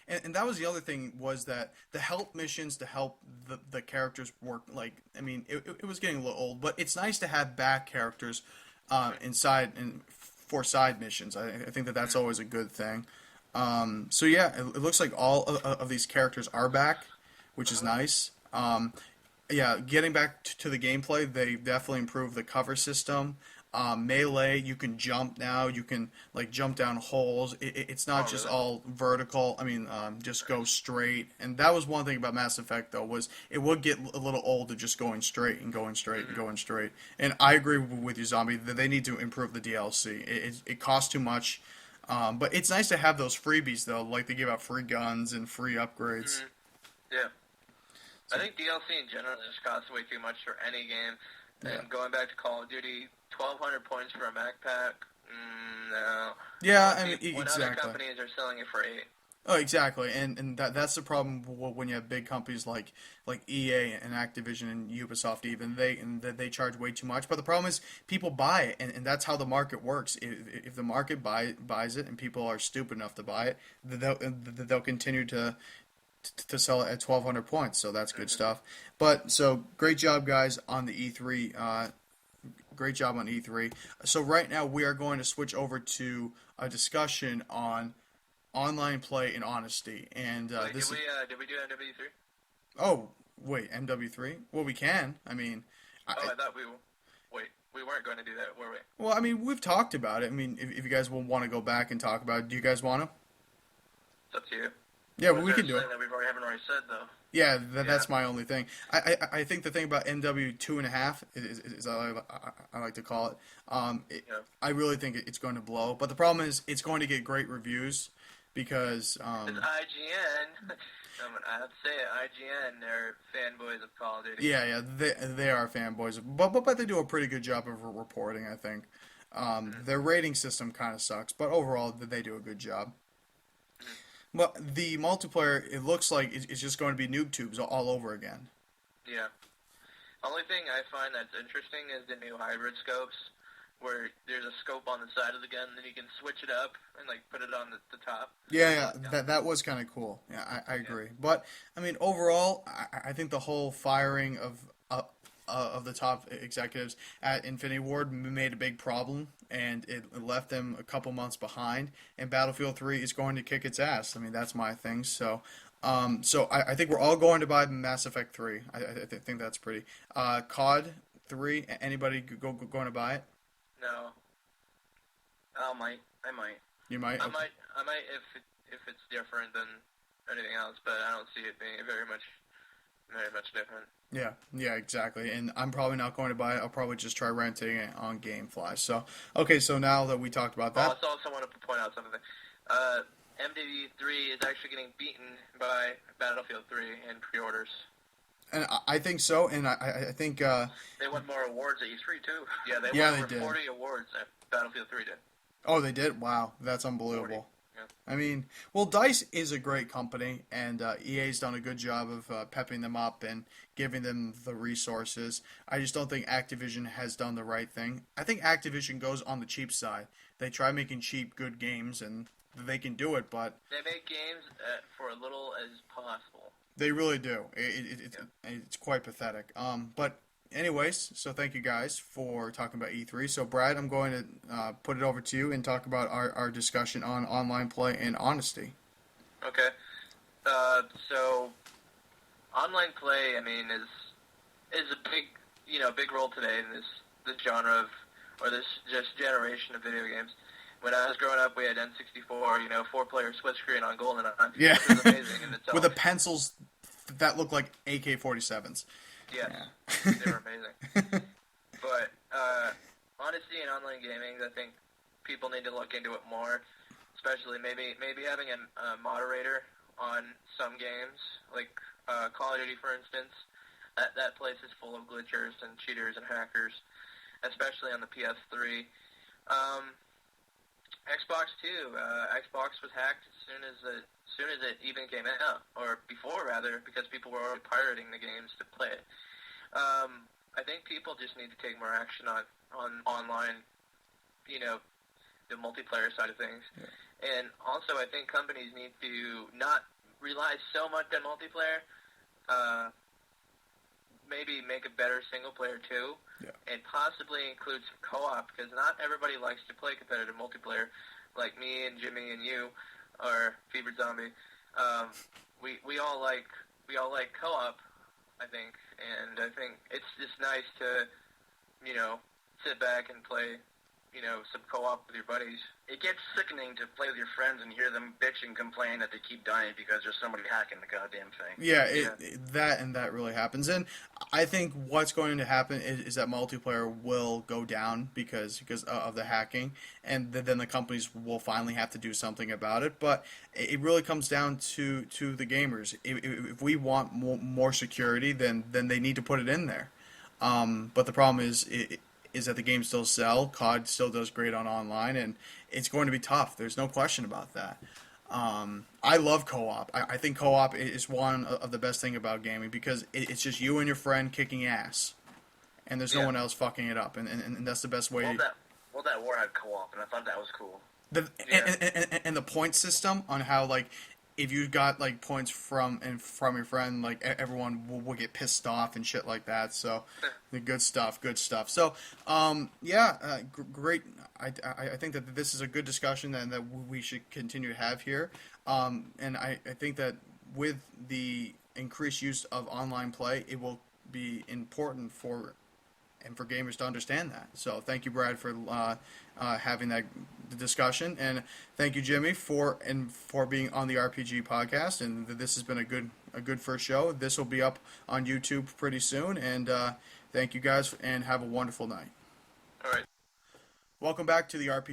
And that was the other thing was that the help missions to help the characters work. Like, I mean, it was getting a little old, but it's nice to have back characters inside and for side missions. I think that that's always a good thing. So yeah, it looks like all of these characters are back, which is nice. Yeah, getting back to the gameplay, they definitely improved the cover system. Melee, you can jump now. You can like jump down holes. It's not Oh, just really? all vertical. I mean, just go straight. And that was one thing about Mass Effect, though, was it would get a little old to just going straight and going straight and Mm-hmm. going straight. And I agree with you, Zombie, that they need to improve the DLC. It costs too much. But it's nice to have those freebies, though, like they give out free guns and free upgrades. Mm-hmm. Yeah. I So, think DLC in general just costs way too much for any game. yeah. And going back to Call of Duty, 1,200 points for a Mac pack? No. Yeah, When, I mean, when other exactly. companies are selling it for 8. Oh, exactly, and that's the problem when you have big companies like EA and Activision and Ubisoft. Even they charge way too much. But the problem is people buy it, and that's how the market works. If the market buys it and people are stupid enough to buy it, they'll continue to sell it at 1,200 points. So that's good stuff. But so great job, guys, on the E3. Great job on E3. So right now we are going to switch over to a discussion on online play and honesty. And Wait, this is did we do MW3? oh wait MW3. Well, we can. I mean, Oh, I thought wait, we weren't going to do that, were we? well, I mean we've talked about it. I mean, if you guys will want to go back and talk about it, do you guys want to? It's up to you. Yeah, Was we there can do it. something that haven't already said, though? Yeah, Yeah. that's my only thing. I think the thing about MW 2.5 is I like to call it. Yeah. I really think it's going to blow, but the problem is it's going to get great reviews because It's IGN. I have to say it, IGN, they're fanboys of Call of Duty. yeah, they are fanboys, but they do a pretty good job of reporting. I think their rating system kind of sucks, but overall they do a good job. But the multiplayer, it looks like it's just going to be noob tubes all over again. Yeah. Only thing I find that's interesting is the new hybrid scopes, where there's a scope on the side of the gun, and then you can switch it up and like put it on the top. Yeah, that was kind of cool. Yeah, I Yeah. agree. But I mean, overall, I think the whole firing of the top executives at Infinity Ward made a big problem, and it left them a couple months behind. And Battlefield 3 is going to kick its ass. I mean, that's my thing. So, I think we're all going to buy Mass Effect 3. I think that's pretty. COD 3. Anybody going to buy it? No. I might. You might. I Okay. might. I might if it's different than anything else, but I don't see it being very much different. Yeah, exactly. And I'm probably not going to buy it. I'll probably just try renting it on GameFly. So, okay, so now that we talked about I that, also want to point out something. MW3 is actually getting beaten by Battlefield 3 in pre-orders. and I think so, and I think, They won more awards at E3 too. Yeah, they yeah, won they over did. 40 awards at Battlefield 3 did. Oh, they did? Wow, that's 40. unbelievable. Yeah. I mean, well, DICE is a great company, and EA's done a good job of pepping them up and giving them the resources. I just don't think Activision has done the right thing. I think Activision goes on the cheap side. They try making cheap, good games, and they can do it, but They make games for as little as possible. they really do. It's quite pathetic. But anyways, so thank you guys for talking about E3. So Brad, I'm going to put it over to you and talk about our discussion on online play and honesty. Okay. So online play, I mean, is a big role today in this genre of, or this just generation of video games. When I was growing up, we had N64, 4-player split screen on GoldenEye, Yeah, which was amazing in itself. with the pencils that look like AK-47s. Yes, Yeah. they were amazing. But honesty in online gaming, I think people need to look into it more, especially maybe having a moderator on some games, like Call of Duty, for instance. That place is full of glitchers and cheaters and hackers, especially on the PS3. Xbox too. Xbox was hacked as soon as it even came out, or before rather, because people were already pirating the games to play it. I think people just need to take more action on online, the multiplayer side of things. Yeah. And also, I think companies need to not rely so much on multiplayer. Uh, Maybe make a better single player too, Yeah. and possibly include some co-op, because not everybody likes to play competitive multiplayer, like me and Jimmy and you, or Fever Zombie. Um, we all like co-op, I think, and I think it's just nice to sit back and play some co-op with your buddies. It gets sickening to play with your friends and hear them bitch and complain that they keep dying because there's somebody hacking the goddamn thing. Yeah, that really happens, and I think what's going to happen is that multiplayer will go down because of the hacking, and then the companies will finally have to do something about it. But it really comes down to the gamers. If we want more security, then they need to put it in there. But the problem is that the games still sell. COD still does great on online, and it's going to be tough. There's no question about that. I love co-op. I think co-op is one of the best thing about gaming because it's just you and your friend kicking ass, and there's no one else fucking it up, and that's the best way. That war had co-op, and I thought that was cool. And the point system on how like if you got like points from your friend, like everyone will get pissed off and shit like that. So the good stuff. So great. I think that this is a good discussion and that we should continue to have here. And I think that with the increased use of online play, it will be important for gamers to understand that. So thank you, Brad, for having that discussion, and thank you, Jimmy, for being on the RPG podcast. And this has been a good first show. This will be up on YouTube pretty soon. And thank you guys, and have a wonderful night. All right. Welcome back to the RPG.